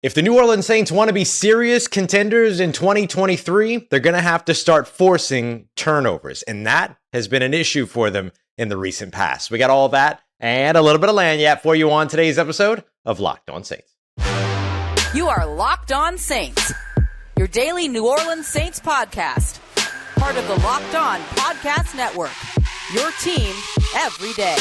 If the New Orleans Saints want to be serious contenders in 2023, they're going to have to start forcing turnovers, and that has been an issue for them in the recent past. We got all that and a little bit of lanyard for you on today's episode of Locked On Saints. You are Locked On Saints, your daily New Orleans Saints podcast, part of the Locked On Podcast Network, your team every day.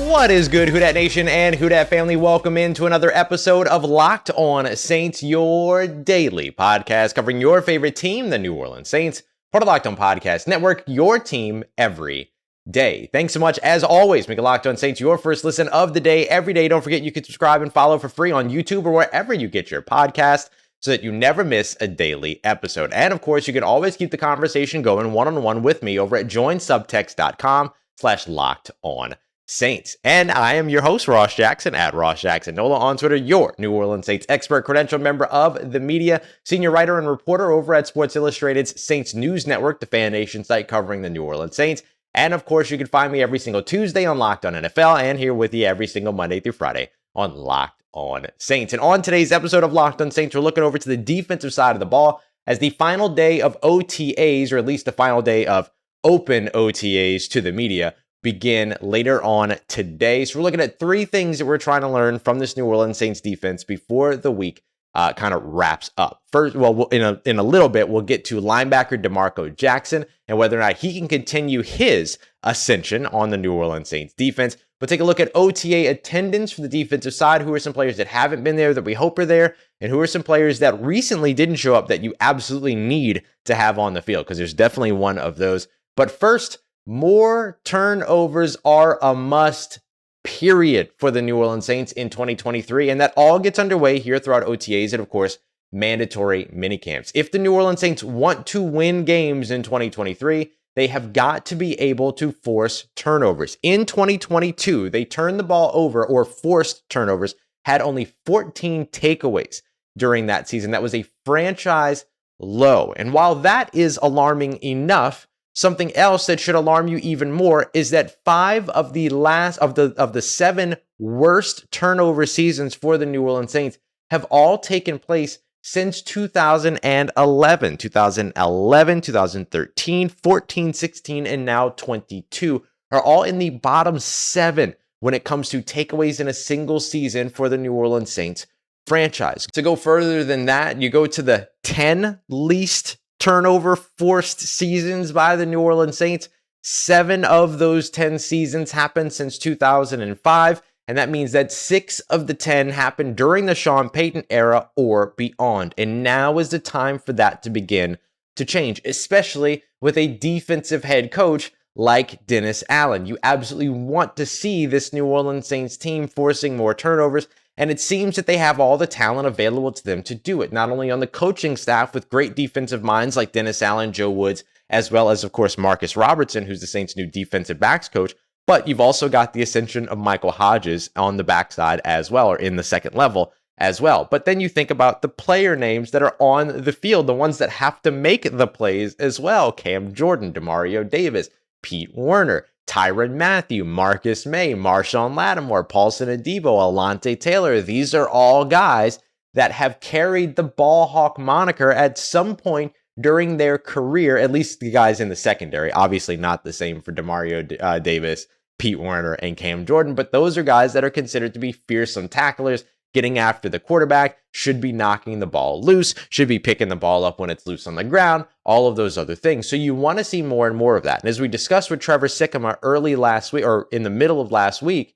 What is good, Who Dat Nation and Who Dat family? Welcome into another episode of Locked On Saints, your daily podcast covering your favorite team, the New Orleans Saints, part of Locked On Podcast Network, your team every day. Thanks so much, as always. Make Locked On Saints your first listen of the day every day. Don't forget you can subscribe and follow for free on YouTube or wherever you get your podcast so that you never miss a daily episode. And of course, you can always keep the conversation going one-on-one with me over at joinsubtext.com/LockedOnSaints. And I am your host, Ross Jackson, at Ross Jackson Nola on Twitter, your New Orleans Saints expert, credentialed member of the media, senior writer and reporter over at Sports Illustrated's Saints News Network, the Fan Nation site covering the New Orleans Saints. And of course, you can find me every single Tuesday on Locked On NFL and here with you every single Monday through Friday on Locked On Saints. And on today's episode of Locked On Saints, we're looking over to the defensive side of the ball as the final day of OTAs, or at least the final day of open OTAs to the media, begin later on today. So we're looking at three things that we're trying to learn from this New Orleans Saints defense before the week kind of wraps up. First, in a little bit, we'll get to linebacker Demario Jackson and whether or not he can continue his ascension on the New Orleans Saints defense. We'll take a look at OTA attendance for the defensive side. Who are some players that haven't been there that we hope are there? And who are some players that recently didn't show up that you absolutely need to have on the field? Because there's definitely one of those. But first, more turnovers are a must, period, for the New Orleans Saints in 2023. And that all gets underway here throughout OTAs and, of course, mandatory minicamps. If the New Orleans Saints want to win games in 2023, they have got to be able to force turnovers. In 2022, they turned the ball over or forced turnovers, had only 14 takeaways during that season. That was a franchise low. And while that is alarming enough, something else that should alarm you even more is that 5 of the 7 worst turnover seasons for the New Orleans Saints have all taken place since 2011, 2013, 14, 16, and now 22 are all in the bottom 7 when it comes to takeaways in a single season for the New Orleans Saints franchise. To go further than that, you go to the 10 least turnover forced seasons by the New Orleans Saints. 7 of those 10 seasons happened since 2005, and that means that 6 of the 10 happened during the Sean Payton era or beyond. And now is the time for that to begin to change, especially with a defensive head coach like Dennis Allen. You absolutely want to see this New Orleans Saints team forcing more turnovers, and it seems that they have all the talent available to them to do it, not only on the coaching staff with great defensive minds like Dennis Allen, Joe Woods, as well as, of course, Marcus Robertson, who's the Saints' new defensive backs coach, but you've also got the ascension of Michael Hodges on the backside as well, or in the second level as well. But then you think about the player names that are on the field, the ones that have to make the plays as well. Cam Jordan, Demario Davis, Pete Werner, Tyrann Mathieu, Marcus May, Marshawn Lattimore, Paulson Adebo, Alontae Taylor. These are all guys that have carried the ball hawk moniker at some point during their career, at least the guys in the secondary. Obviously not the same for Demario Davis, Pete Werner, and Cam Jordan, but those are guys that are considered to be fearsome tacklers, getting after the quarterback, should be knocking the ball loose, should be picking the ball up when it's loose on the ground, all of those other things. So you want to see more and more of that. And as we discussed with Trevor Sikkema early last week, or in the middle of last week,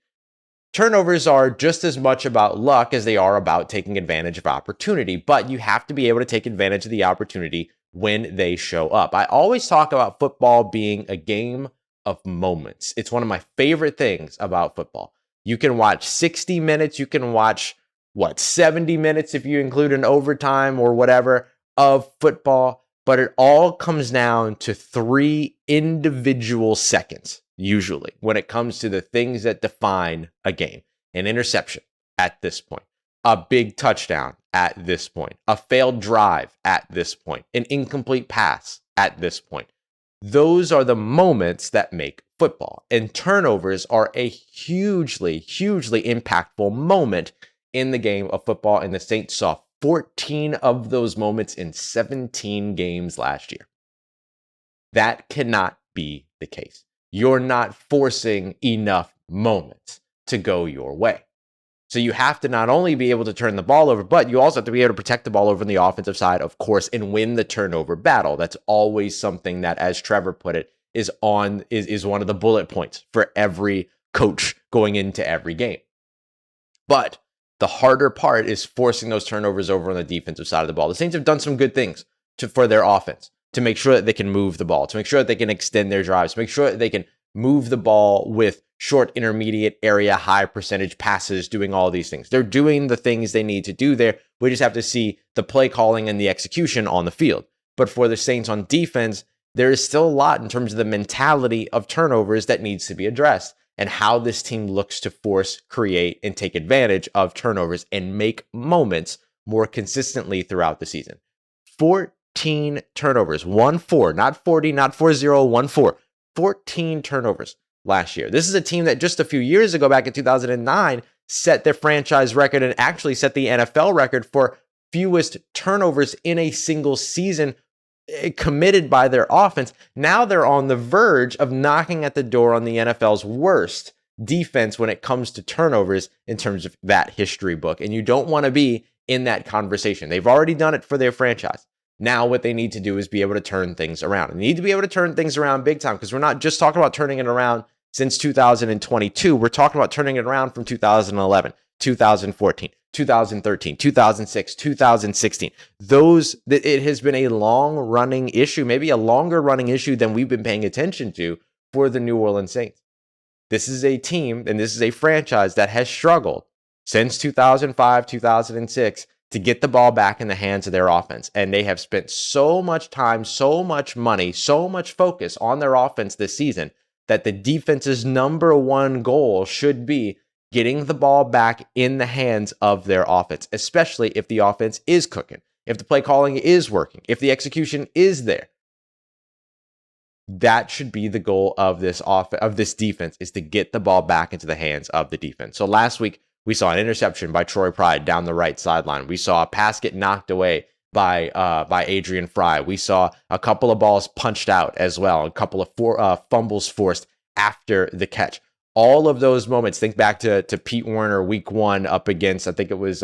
turnovers are just as much about luck as they are about taking advantage of opportunity, but you have to be able to take advantage of the opportunity when they show up. I always talk about football being a game of moments. It's one of my favorite things about football. You can watch 60 minutes, you can watch 70 minutes if you include an overtime or whatever of football, but it all comes down to 3 individual seconds, usually, when it comes to the things that define a game. An interception at this point, a big touchdown at this point, a failed drive at this point, an incomplete pass at this point. Those are the moments that make football. And turnovers are a hugely, hugely impactful moment in the game of football. And the Saints saw 14 of those moments in 17 games last year. That cannot be the case. You're not forcing enough moments to go your way. So you have to not only be able to turn the ball over, but you also have to be able to protect the ball over on the offensive side, of course, and win the turnover battle. That's always something that, as Trevor put it, is one of the bullet points for every coach going into every game. But the harder part is forcing those turnovers over on the defensive side of the ball. The Saints have done some good things for their offense, to make sure that they can move the ball, to make sure that they can extend their drives, to make sure that they can move the ball with short, intermediate area, high percentage passes, doing all these things. They're doing the things they need to do there. We just have to see the play calling and the execution on the field. But for the Saints on defense, there is still a lot in terms of the mentality of turnovers that needs to be addressed, and how this team looks to force, create, and take advantage of turnovers and make moments more consistently throughout the season. 14 turnovers, 1-4, not 40, not 4-0, 1-4. 14 turnovers last year. This is a team that just a few years ago, back in 2009, set their franchise record and actually set the NFL record for fewest turnovers in a single season committed by their offense. Now they're on the verge of knocking at the door on the NFL's worst defense when it comes to turnovers in terms of that history book. And you don't want to be in that conversation. They've already done it for their franchise. Now what they need to do is be able to turn things around. They need to be able to turn things around big time, because we're not just talking about turning it around since 2022. We're talking about turning it around from 2011, 2014, 2013, 2006, 2016. It has been a long-running issue, maybe a longer-running issue than we've been paying attention to for the New Orleans Saints. This is a team, and this is a franchise that has struggled since 2005, 2006 to get the ball back in the hands of their offense. And they have spent so much time, so much money, so much focus on their offense this season that the defense's number one goal should be getting the ball back in the hands of their offense, especially if the offense is cooking, if the play calling is working, if the execution is there. That should be the goal of this defense, is to get the ball back into the hands of the defense. So last week, we saw an interception by Troy Pride down the right sideline. We saw a pass get knocked away by Adrian Fry. We saw a couple of balls punched out as well, a couple of fumbles forced after the catch. All of those moments, think back to Pete Werner week 1 up against, I think it was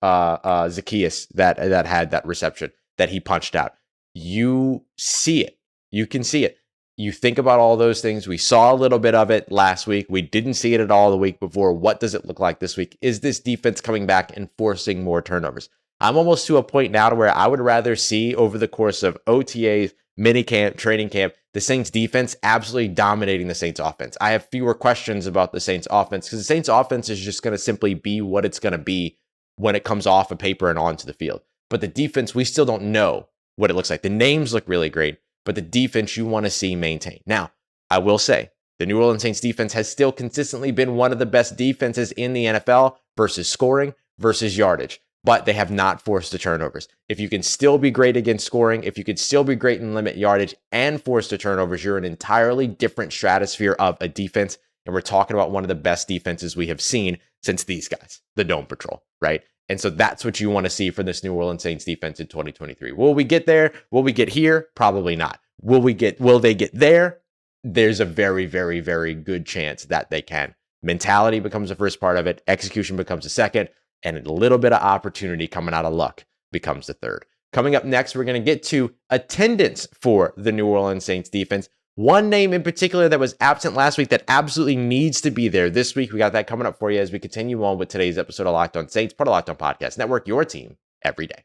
Zacchaeus that had that reception that he punched out. You see it. You can see it. You think about all those things. We saw a little bit of it last week. We didn't see it at all the week before. What does it look like this week? Is this defense coming back and forcing more turnovers? I'm almost to a point now to where I would rather see, over the course of OTAs, minicamp, training camp, the Saints defense absolutely dominating the Saints offense. I have fewer questions about the Saints offense, because the Saints offense is just going to simply be what it's going to be when it comes off of paper and onto the field. But the defense, we still don't know what it looks like. The names look really great, but the defense you want to see maintain. Now, I will say, the New Orleans Saints defense has still consistently been one of the best defenses in the NFL versus scoring, versus yardage, but they have not forced the turnovers. If you can still be great against scoring, if you could still be great in limit yardage and force the turnovers, you're an entirely different stratosphere of a defense. And we're talking about one of the best defenses we have seen since these guys, the Dome Patrol, right? And so that's what you want to see for this New Orleans Saints defense in 2023. Will we get there? Will we get here? Probably not. Will they get there? There's a very, very, very good chance that they can. Mentality becomes the first part of it. Execution becomes the second. And a little bit of opportunity coming out of luck becomes the third. Coming up next, we're going to get to attendance for the New Orleans Saints defense. One name in particular that was absent last week that absolutely needs to be there this week. We got that coming up for you as we continue on with today's episode of Locked On Saints, part of Locked On Podcast Network, your team every day.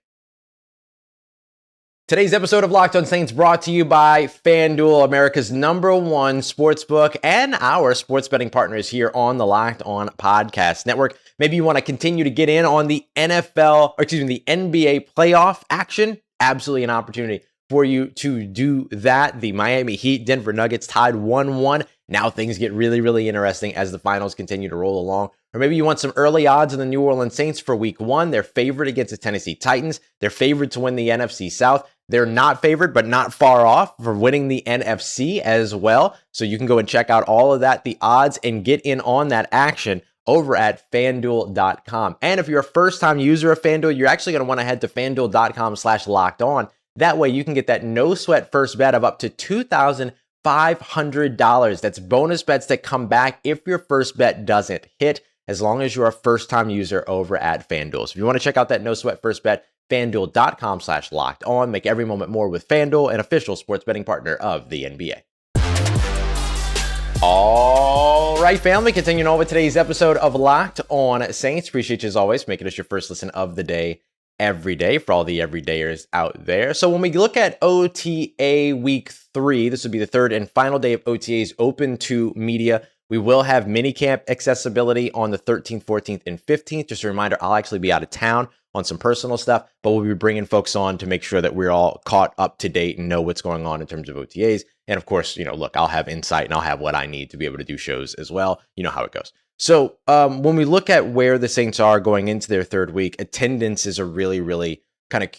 Today's episode of Locked On Saints brought to you by FanDuel, America's #1 sportsbook, and our sports betting partners here on the Locked On Podcast Network. Maybe you want to continue to get in on the the NBA playoff action. Absolutely an opportunity for you to do that. The Miami Heat, Denver Nuggets tied 1-1. Now things get really, really interesting as the finals continue to roll along. Or maybe you want some early odds on the New Orleans Saints for week 1. They're favored against the Tennessee Titans. They're favored to win the NFC South. They're not favored, but not far off for winning the NFC as well. So you can go and check out all of that, the odds, and get in on that action over at FanDuel.com. And if you're a first-time user of FanDuel, you're actually going to want to head to FanDuel.com/lockedon. That way you can get that no-sweat first bet of up to $2,500. That's bonus bets that come back if your first bet doesn't hit, as long as you're a first-time user over at FanDuel. So if you want to check out that no-sweat first bet, FanDuel.com/lockedon. Make every moment more with FanDuel, an official sports betting partner of the NBA. All right, family, continuing on with today's episode of Locked On Saints. Appreciate you as always making us your first listen of the day every day for all the everydayers out there. So when we look at OTA week 3, this would be the third and final day of OTAs open to media. We will have minicamp accessibility on the 13th, 14th, and 15th. Just a reminder, I'll actually be out of town on some personal stuff, but we'll be bringing folks on to make sure that we're all caught up to date and know what's going on in terms of OTAs. And of course, look, I'll have insight and I'll have what I need to be able to do shows as well. You know how it goes. So when we look at where the Saints are going into their third week, attendance is a really, really kind of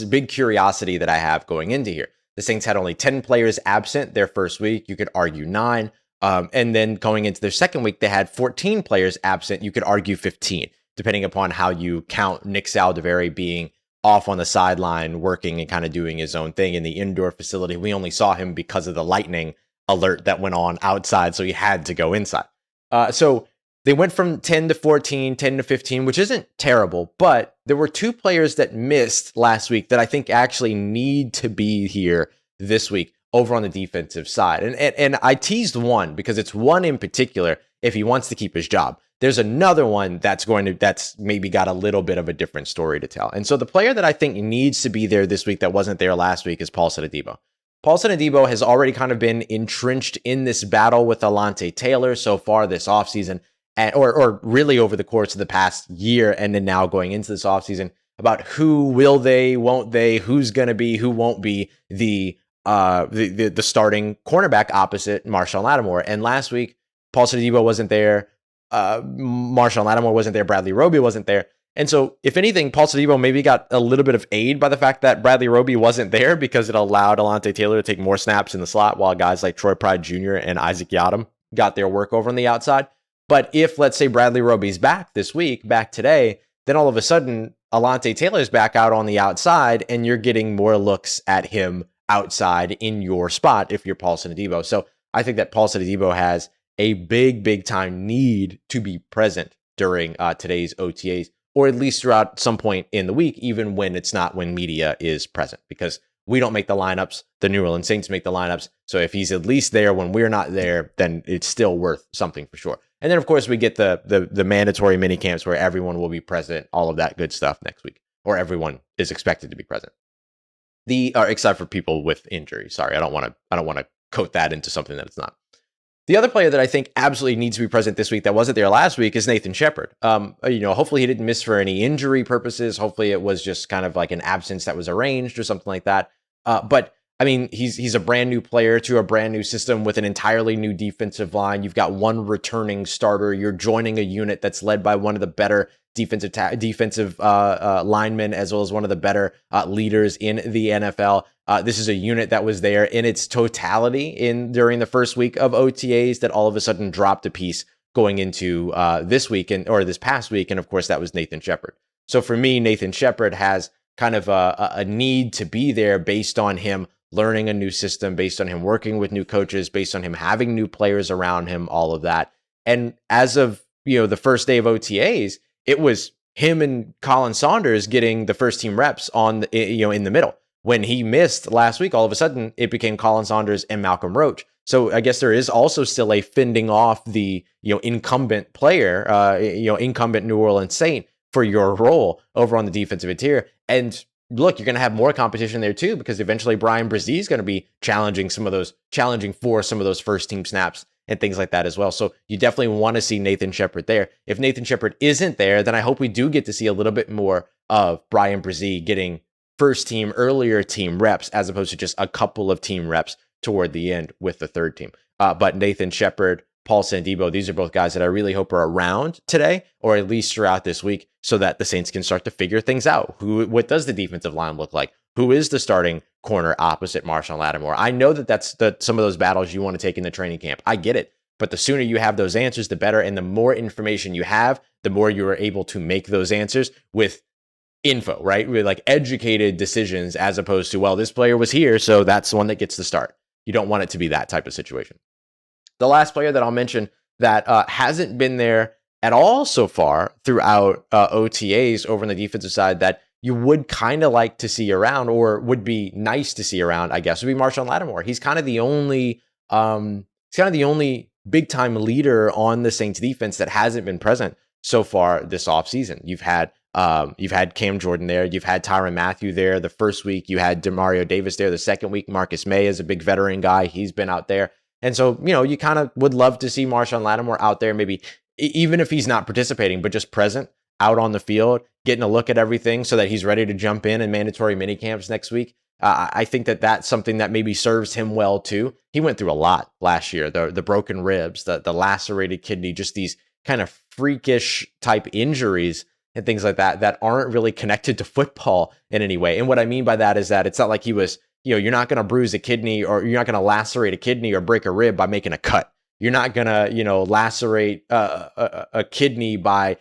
big curiosity that I have going into here. The Saints had only 10 players absent their first week. You could argue 9. And then going into their second week, they had 14 players absent. You could argue 15, depending upon how you count Nick Saldiveri being off on the sideline, working and kind of doing his own thing in the indoor facility. We only saw him because of the lightning alert that went on outside, so he had to go inside. So they went from 10 to 14, 10 to 15, which isn't terrible, but there were 2 players that missed last week that I think actually need to be here this week over on the defensive side. And I teased one because it's one in particular if he wants to keep his job. There's another one that's maybe got a little bit of a different story to tell. And so the player that I think needs to be there this week that wasn't there last week is Paulson Adebo. Paulson Adebo has already kind of been entrenched in this battle with Alontae Taylor so far this offseason, or really over the course of the past year, and then now going into this offseason about who will they, won't they, who's going to be, who won't be the starting cornerback opposite Marshawn Lattimore. And last week, Paulson Adebo wasn't there. Marshawn Lattimore wasn't there. Bradley Roby wasn't there. And so, if anything, Paulson Adebo maybe got a little bit of aid by the fact that Bradley Roby wasn't there, because it allowed Alontae Taylor to take more snaps in the slot while guys like Troy Pride Jr. and Isaac Yiadom got their work over on the outside. But if, let's say, Bradley Roby's back this week, back today, then all of a sudden, Alontae Taylor's back out on the outside, and you're getting more looks at him outside in your spot if you're Paulson Adebo. So I think that Paulson Adebo has a big time need to be present during today's OTAs, or at least throughout some point in the week, even when it's not when media is present, because we don't make the lineups. The New Orleans Saints make the lineups. So if he's at least there when we're not there, then it's still worth something for sure. And then, of course, we get the mandatory mini camps where everyone will be present, all of that good stuff next week, or everyone is expected to be present. Except for people with injury. Sorry, I don't want to coat that into something that it's not. The other player that I think absolutely needs to be present this week that wasn't there last week is Nathan Shepard. Hopefully he didn't miss for any injury purposes. Hopefully it was just kind of like an absence that was arranged or something like that. But I mean, he's a brand new player to a brand new system with an entirely new defensive line. You've got one returning starter. You're joining a unit that's led by one of the better defensive linemen, as well as one of the better leaders in the NFL. This is a unit that was there in its totality during the first week of OTAs that all of a sudden dropped a piece going into this week or this past week. And of course, that was Nathan Shepard. So for me, Nathan Shepard has kind of a need to be there based on him learning a new system, based on him working with new coaches, based on him having new players around him, all of that. And as of the first day of OTAs, it was him and Colin Saunders getting the first team reps in the middle. When he missed last week, all of a sudden it became Colin Saunders and Malcolm Roach. So I guess there is also still a fending off the incumbent player, incumbent New Orleans Saint for your role over on the defensive interior. And look, you're going to have more competition there too, because eventually Brian Brzee is going to be challenging for some of those first team snaps and things like that as well. So you definitely want to see Nathan Shepard there. If Nathan Shepard isn't there, then I hope we do get to see a little bit more of Brian Brzee getting first team, earlier team reps, as opposed to just a couple of team reps toward the end with the third team. But Nathan Shepard Paulson and Debo, these are both guys that I really hope are around today, or at least throughout this week, so that the Saints can start to figure things out. What does the defensive line look like? Who is the starting corner opposite Marshon Lattimore? I know that that's some of those battles you want to take in the training camp. I get it. But the sooner you have those answers, the better. And the more information you have, the more you are able to make those answers with info, right? With like educated decisions, as opposed to, well, this player was here, so that's the one that gets the start. You don't want it to be that type of situation. The last player that I'll mention that hasn't been there at all so far throughout OTAs over on the defensive side that you would kind of like to see around, or would be nice to see around, I guess, would be Marshon Lattimore. He's kind of the only big time leader on the Saints defense that hasn't been present so far this offseason. You've had Cam Jordan there. You've had Tyrann Mathieu there. The first week you had Demario Davis there. The second week, Marcus May is a big veteran guy. He's been out there. And so, you kind of would love to see Marshon Lattimore out there, maybe even if he's not participating, but just present out on the field, getting a look at everything so that he's ready to jump in mandatory mini camps next week. I think that that's something that maybe serves him well too. He went through a lot last year, the broken ribs, the lacerated kidney, just these kind of freakish type injuries and things like that aren't really connected to football in any way. And what I mean by that is that it's not like he was, you're not going to bruise a kidney, or you're not going to lacerate a kidney or break a rib by making a cut. You're not going to, lacerate a kidney by,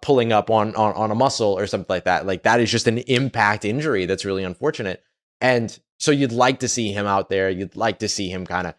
pulling up on a muscle or something like that. Like, that is just an impact injury that's really unfortunate. And so you'd like to see him out there. You'd like to see him kind of,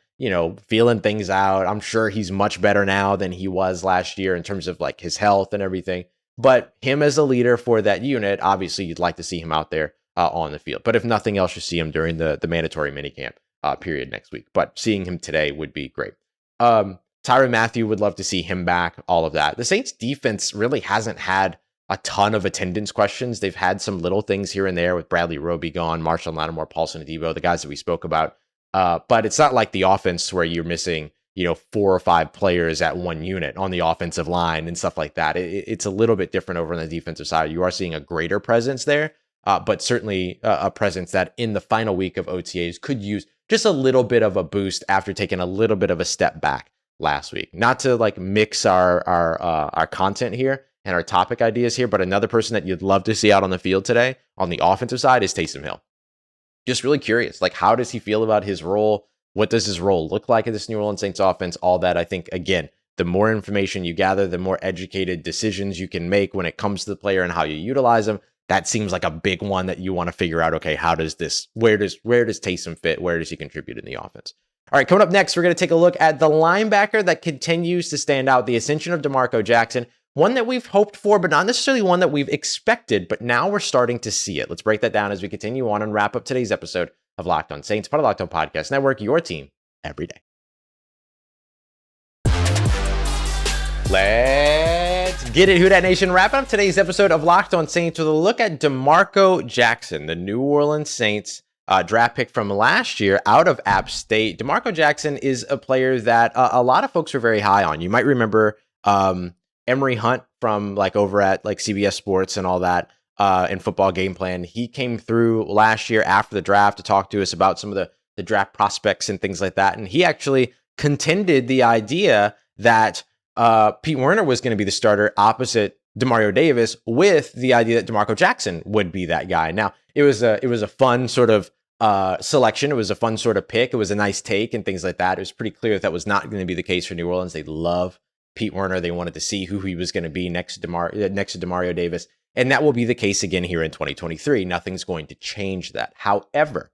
feeling things out. I'm sure he's much better now than he was last year in terms of like his health and everything. But him as a leader for that unit, obviously you'd like to see him out there on the field. But if nothing else, you see him during the mandatory minicamp period next week. But seeing him today would be great. Tyrann Mathieu, would love to see him back, all of that. The Saints defense really hasn't had a ton of attendance questions. They've had some little things here and there with Bradley Roby gone, Marshon Lattimore, Paulson Adebo, the guys that we spoke about. But it's not like the offense where you're missing, 4 or 5 players at one unit on the offensive line and stuff like that. It's a little bit different over on the defensive side. You are seeing a greater presence there, but certainly a presence that in the final week of OTAs could use just a little bit of a boost after taking a little bit of a step back last week. Not to like mix our content here and our topic ideas here, but another person that you'd love to see out on the field today on the offensive side is Taysom Hill. Just really curious, like, how does he feel about his role? What does his role look like in this New Orleans Saints offense? All that. I think, again, the more information you gather, the more educated decisions you can make when it comes to the player and how you utilize them. That seems like a big one that you want to figure out. Okay, where does Taysom fit? Where does he contribute in the offense? All right, coming up next, we're going to take a look at the linebacker that continues to stand out, the ascension of Demario Jackson, one that we've hoped for, but not necessarily one that we've expected, but now we're starting to see it. Let's break that down as we continue on and wrap up today's episode of Locked On Saints, part of Locked On Podcast Network, your team every day. Let's get it, Who Dat Nation. Wrapping up today's episode of Locked On Saints with a look at Demario Jackson, the New Orleans Saints draft pick from last year out of App State. Demario Jackson is a player that a lot of folks are very high on. You might remember Emery Hunt from like over at like CBS Sports and all that in Football Game Plan. He came through last year after the draft to talk to us about some of the draft prospects and things like that. And he actually contended the idea that Pete Werner was going to be the starter opposite Demario Davis, with the idea that Demario Jackson would be that guy. Now, it was a fun sort of selection. It was a fun sort of pick. It was a nice take and things like that. It was pretty clear that was not going to be the case for New Orleans. They love Pete Werner. They wanted to see who he was going to be next to Demario Davis. And that will be the case again here in 2023. Nothing's going to change that. However,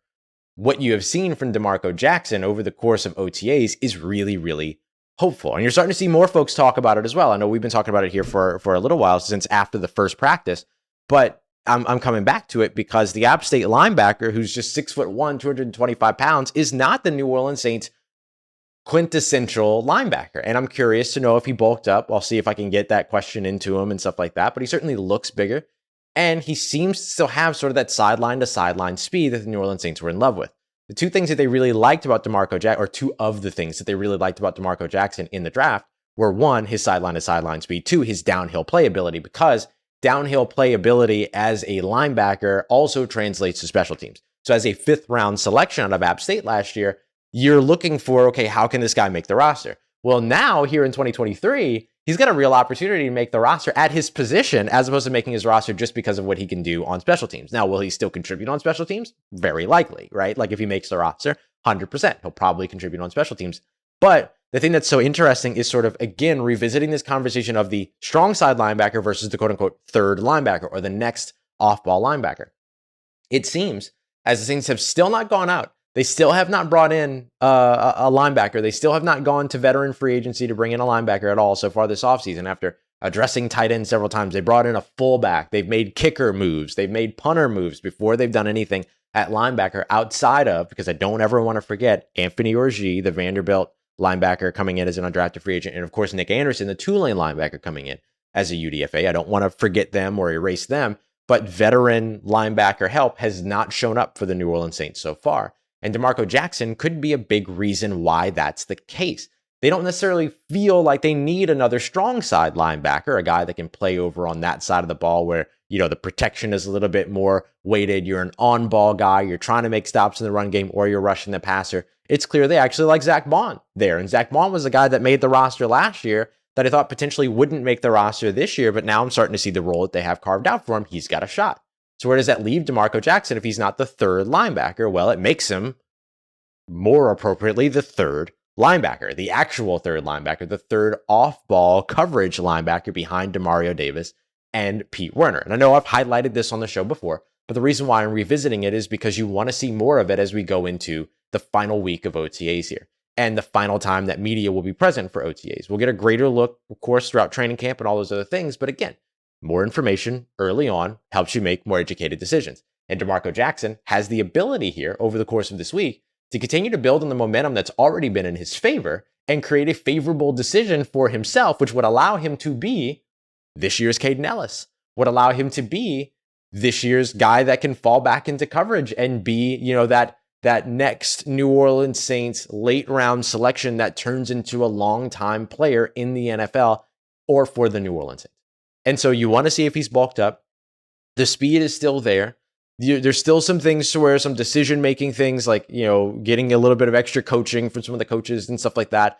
what you have seen from Demario Jackson over the course of OTAs is really, really hopeful. And you're starting to see more folks talk about it as well. I know we've been talking about it here for a little while, since after the first practice, but I'm coming back to it because the App State linebacker, who's just 6'1", 225 pounds, is not the New Orleans Saints quintessential linebacker. And I'm curious to know if he bulked up. I'll see if I can get that question into him and stuff like that. But he certainly looks bigger. And he seems to still have sort of that sideline to sideline speed that the New Orleans Saints were in love with. The two things that they really liked about Demario Jackson, or two of the things that they really liked about Demario Jackson in the draft, were one, his sideline to sideline speed, two, his downhill playability, because downhill playability as a linebacker also translates to special teams. So as a 5th round selection out of App State last year, you're looking for, okay, how can this guy make the roster? Well, now here in 2023, he's got a real opportunity to make the roster at his position as opposed to making his roster just because of what he can do on special teams. Now, will he still contribute on special teams? Very likely, right? Like if he makes the roster, 100%, he'll probably contribute on special teams. But the thing that's so interesting is sort of, again, revisiting this conversation of the strong side linebacker versus the quote unquote third linebacker or the next off-ball linebacker. It seems as the Saints have still not gone out, they still have not brought in a linebacker. They still have not gone to veteran free agency to bring in a linebacker at all so far this offseason. After addressing tight end several times, they brought in a fullback. They've made kicker moves. They've made punter moves before they've done anything at linebacker outside of, because I don't ever want to forget, Anthony Orji, the Vanderbilt linebacker coming in as an undrafted free agent. And of course, Nick Anderson, the Tulane linebacker coming in as a UDFA. I don't want to forget them or erase them, but veteran linebacker help has not shown up for the New Orleans Saints so far. And DeMarco Jackson could be a big reason why that's the case. They don't necessarily feel like they need another strong side linebacker, a guy that can play over on that side of the ball where, you know, the protection is a little bit more weighted. You're an on-ball guy. You're trying to make stops in the run game or you're rushing the passer. It's clear they actually like Zach Bond there. And Zach Bond was a guy that made the roster last year that I thought potentially wouldn't make the roster this year, but now I'm starting to see the role that they have carved out for him. He's got a shot. So where does that leave DeMarco Jackson if he's not the third linebacker? Well, it makes him more appropriately the third linebacker, the actual third linebacker, the third off-ball coverage linebacker behind Demario Davis and Pete Werner. And I know I've highlighted this on the show before, but the reason why I'm revisiting it is because you want to see more of it as we go into the final week of OTAs here and the final time that media will be present for OTAs. We'll get a greater look, of course, throughout training camp and all those other things. But again, more information early on helps you make more educated decisions. And DeMarco Jackson has the ability here over the course of this week to continue to build on the momentum that's already been in his favor and create a favorable decision for himself, which would allow him to be this year's Caden Ellis, would allow him to be this year's guy that can fall back into coverage and be, you know, that next New Orleans Saints late round selection that turns into a long-time player in the NFL or for the New Orleans Saints. And so you want to see if he's bulked up. The speed is still there. There's still some things to where some decision-making things like, you know, getting a little bit of extra coaching from some of the coaches and stuff like that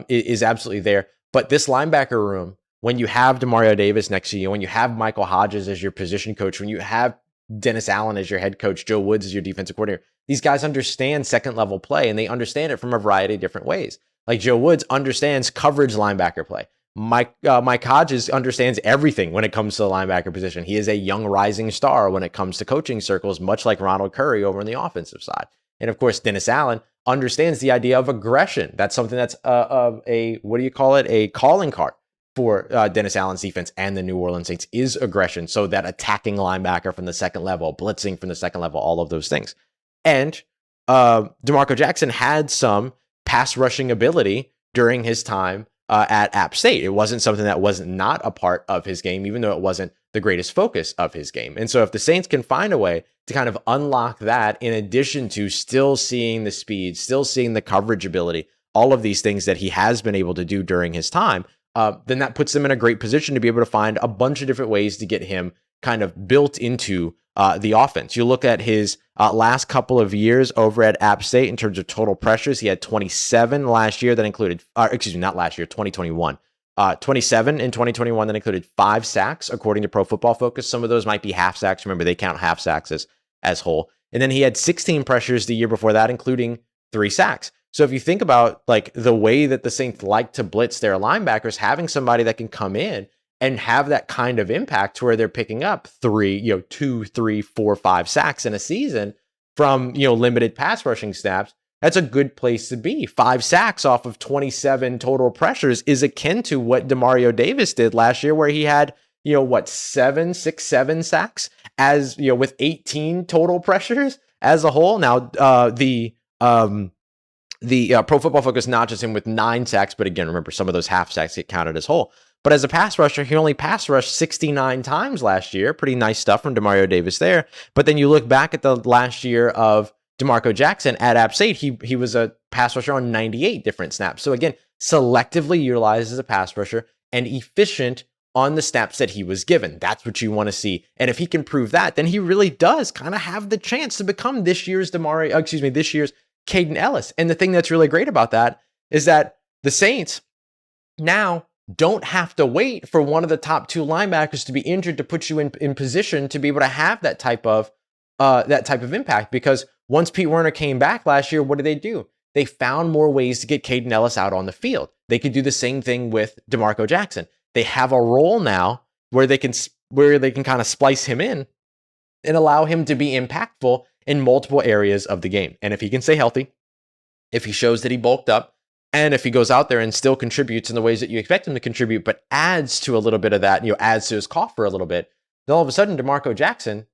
is absolutely there. But this linebacker room, when you have Demario Davis next to you, when you have Michael Hodges as your position coach, when you have Dennis Allen as your head coach, Joe Woods as your defensive coordinator, these guys understand second-level play, and they understand it from a variety of different ways. Like Joe Woods understands coverage linebacker play. Mike Hodges understands everything when it comes to the linebacker position. He is a young rising star when it comes to coaching circles, much like Ronald Curry over on the offensive side. And of course, Dennis Allen understands the idea of aggression. That's something that's a calling card for Dennis Allen's defense and the New Orleans Saints is aggression. So that attacking linebacker from the second level, blitzing from the second level, all of those things. And DeMarco Jackson had some pass rushing ability during his time at App State. It wasn't something that was not a part of his game, even though it wasn't the greatest focus of his game. And so if the Saints can find a way to kind of unlock that, in addition to still seeing the speed, still seeing the coverage ability, all of these things that he has been able to do during his time, then that puts them in a great position to be able to find a bunch of different ways to get him kind of built into the offense. You look at his last couple of years over at App State in terms of total pressures. He had 27 last year that included, 2021. 27 in 2021 that included 5 sacks, according to Pro Football Focus. Some of those might be half sacks. Remember, they count half sacks as whole. And then he had 16 pressures the year before that, including 3 sacks. So if you think about like the way that the Saints like to blitz their linebackers, having somebody that can come in and have that kind of impact to where they're picking up 2, 3, 4, 5 sacks in a season from, limited pass rushing snaps, that's a good place to be. 5 sacks off of 27 total pressures is akin to what Demario Davis did last year, where he had, 7 sacks as, with 18 total pressures as a whole. Now, the Pro Football Focus notches him with 9 sacks, but again, remember, some of those half sacks get counted as whole. But as a pass rusher, he only pass rushed 69 times last year. Pretty nice stuff from Demario Davis there. But then you look back at the last year of DeMarco Jackson at App State, he was a pass rusher on 98 different snaps. So again, selectively utilized as a pass rusher and efficient on the snaps that he was given. That's what you want to see. And if he can prove that, then he really does kind of have the chance to become this year's Caden Ellis. And the thing that's really great about that is that the Saints now don't have to wait for one of the top 2 linebackers to be injured to put you in position to be able to have that type of impact. Because once Pete Werner came back last year, what did they do? They found more ways to get Caden Ellis out on the field. They could do the same thing with Demario Jackson. They have a role now where they can kind of splice him in and allow him to be impactful in multiple areas of the game. And if he can stay healthy, if he shows that he bulked up, and if he goes out there and still contributes in the ways that you expect him to contribute, but adds to a little bit of that, adds to his coffer a little bit, then all of a sudden, Demario Jackson,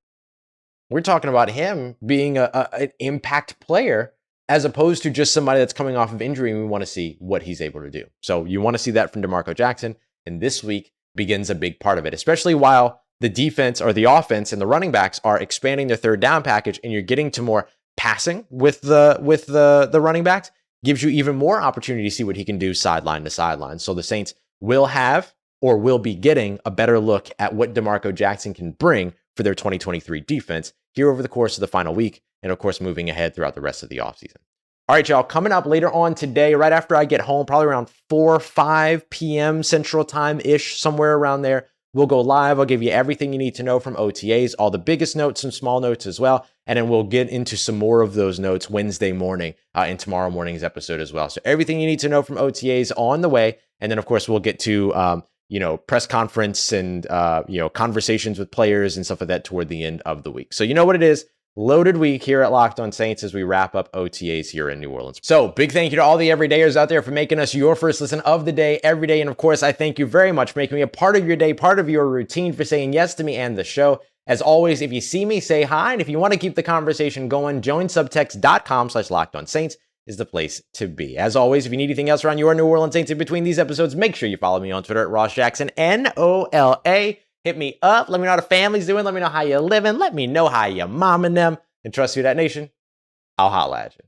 we're talking about him being an impact player as opposed to just somebody that's coming off of injury, and we want to see what he's able to do. So you want to see that from Demario Jackson, and this week begins a big part of it, especially while the defense or the offense and the running backs are expanding their third down package, and you're getting to more passing with the running backs. Gives you even more opportunity to see what he can do sideline to sideline. So the Saints will be getting a better look at what Demario Jackson can bring for their 2023 defense here over the course of the final week, and of course, moving ahead throughout the rest of the offseason. All right, y'all, coming up later on today, right after I get home, probably around 4 or 5 p.m. Central Time-ish, somewhere around there, we'll go live. I'll give you everything you need to know from OTAs, all the biggest notes and small notes as well. And then we'll get into some more of those notes Wednesday morning in tomorrow morning's episode as well. So everything you need to know from OTAs on the way. And then, of course, we'll get to, press conference and, conversations with players and stuff like that toward the end of the week. So you know what it is. Loaded week here at Locked On Saints as we wrap up OTAs here in New Orleans. So big thank you to all the everydayers out there for making us your first listen of the day every day. And of course, I thank you very much for making me a part of your day, part of your routine, for saying yes to me and the show. As always, if you see me, say hi. And if you want to keep the conversation going, joinsubtext.com/LockedOnSaints is the place to be. As always, if you need anything else around your New Orleans Saints in between these episodes, make sure you follow me on Twitter at Ross Jackson, NOLA. Hit me up. Let me know how the family's doing. Let me know how you're living. Let me know how your mom and them. And trust Who Dat Nation, I'll holla at you.